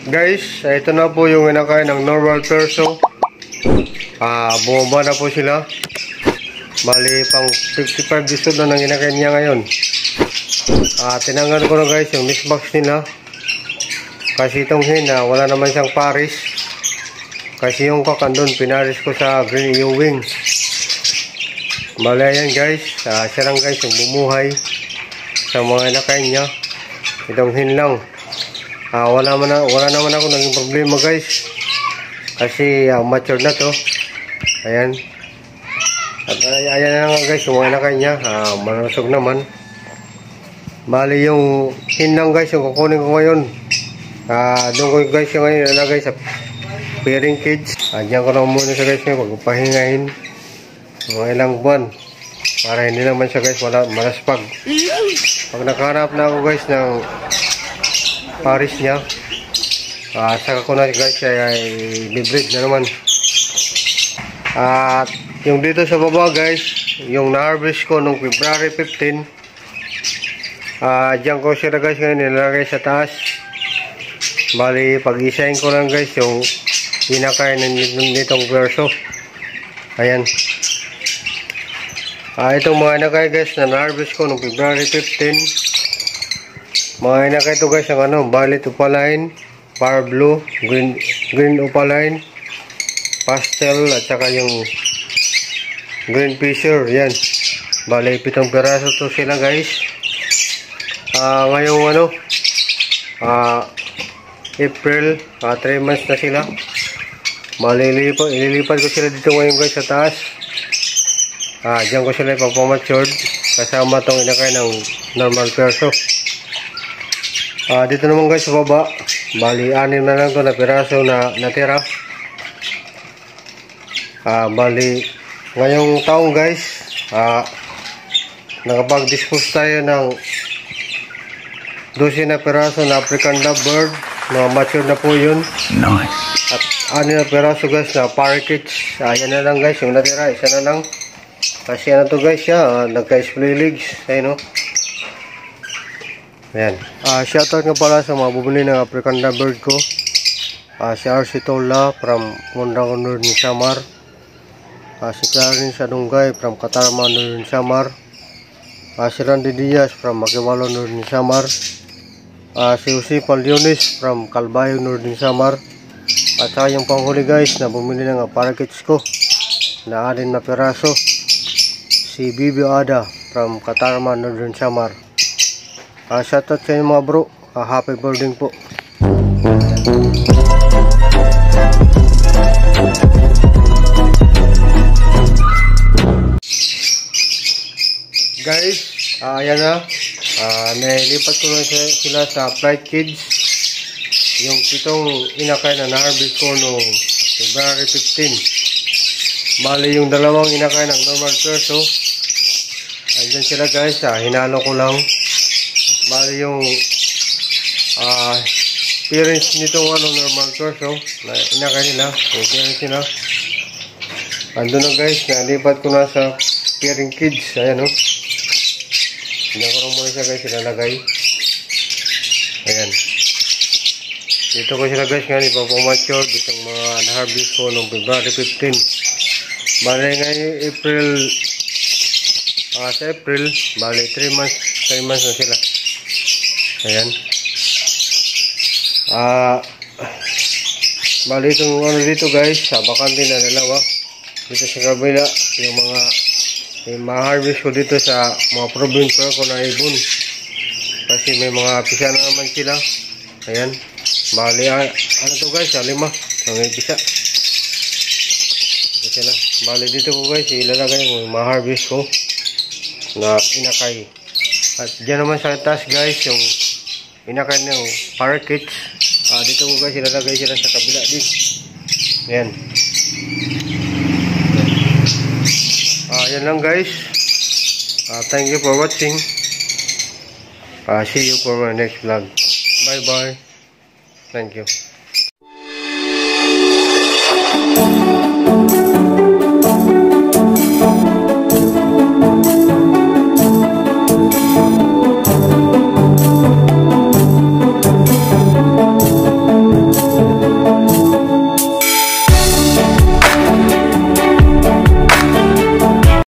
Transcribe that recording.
Guys, ito na po yung inakain ng normal perso. Bumaba na po sila. Bali, pang 55 disod na nang inakain niya ngayon. Tinanggal ko na guys yung misbox nila. Kasi itong hina, wala naman siyang paris. Kasi yung kok andun, pinaris ko sa green wing. Bali, ayan guys. Siya lang guys yung bumuhay sa mga inakain niya. Itong hin lang. Wala naman ako naging problema guys. Kasi mature na to. Ayan. At ayan na nga guys, yung mga inakain niya. Malusog naman. Bali yung hin lang guys, yung kukunin ko ngayon. Doon ko guys yung ngayon nalagay sa pairing cage. Diyan ko na muna siya guys ngayon pagpahingahin. Mga ilang buwan. Para hindi naman siya guys malaspag. Pag nakahanap na ako guys ng paris niya, saka ko na guys ay bibreed na naman. At yung dito sa baba guys, yung na-harvest ko nung February 15, dyan ko siya guys ngayon nilalagay sa taas. Bali pag-isahin ko lang guys yung inakain nitong perso. Ayan. Itong mga inakay guys na na-harvest ko nung February 15, mga inakay ito guys ang violet opaline, power blue, green opaline, pastel at saka yung green fisher. Yan. Bali 7 piraso to sila guys. Ngayong April, 3 months na sila. Bali ililipat ko sila dito ngayon guys sa taas. Diyan ko sila ipapamatured kasama tong inakay ng normal perso. Dito naman guys sa baba, bali 6 na lang to na piraso na natira. Bali ngayong taong guys, nakapag-dispose tayo ng 12 na piraso na African lovebird na mature na po yun. Nice. At 6 na piraso guys na parakeets. Yan na lang guys yung natira, isa na lang. Kasi to guys siya, nagka-splay legs. Ayun o. Ayan. Shoutout nga pala sa mga bumili ng African lovebird ko. Si RC Tola from Mundangon Northern Samar. Si Clarin Sadungay from Katarman Northern Samar. Si Randy Diaz from Makiwalo Northern Samar. Si Jose Paliones from Calbayo Northern Samar. At saka yung panghuli guys na bumili ng parakeets ko na 6 na piraso. Si Bibi Ada from Katarman Northern Samar. Shoutout sa inyo mga bro. Happy birthday po. Guys, ayan na. Nailipat ko na sila sa flight cage. Yung 7 inakay na na-harvest ko noong February 15. Bali yung 2 inakay ng normal perso. Andyan sila guys. Hinalo ko lang. Bali yung parents nitong normal perso na inakay nila. Yung parents nila. Andun na guys. Nalipat ko na sa pairing cage. Ayan o. Hindi ko lang muna siya guys ilalagay. Ayan. Dito ko sila guys nga ipapamature ditong mga na-harvest ko noong February 15. Bali ngayon April, sa April, bali 3 months na sila. Ayan. Bali itong dito guys, bakante na dalawa. Dito sa kabila, yung mga ma-harvest ko dito sa mga probinsya ko na ibon. Kasi may mga pisa na naman sila. Ayan. Bali, to guys, 5. Ang pisa. Ito sila. Bali dito ko guys, ilalagay yung ma-harvest ko na inakay. At dyan naman sa taas guys, yung inakay ng parakeets. Dito ko guys, ilalagay sila sa kabila din. Ayan. Yan lang guys. Thank you for watching. See you for my next vlog. Bye bye. Thank you.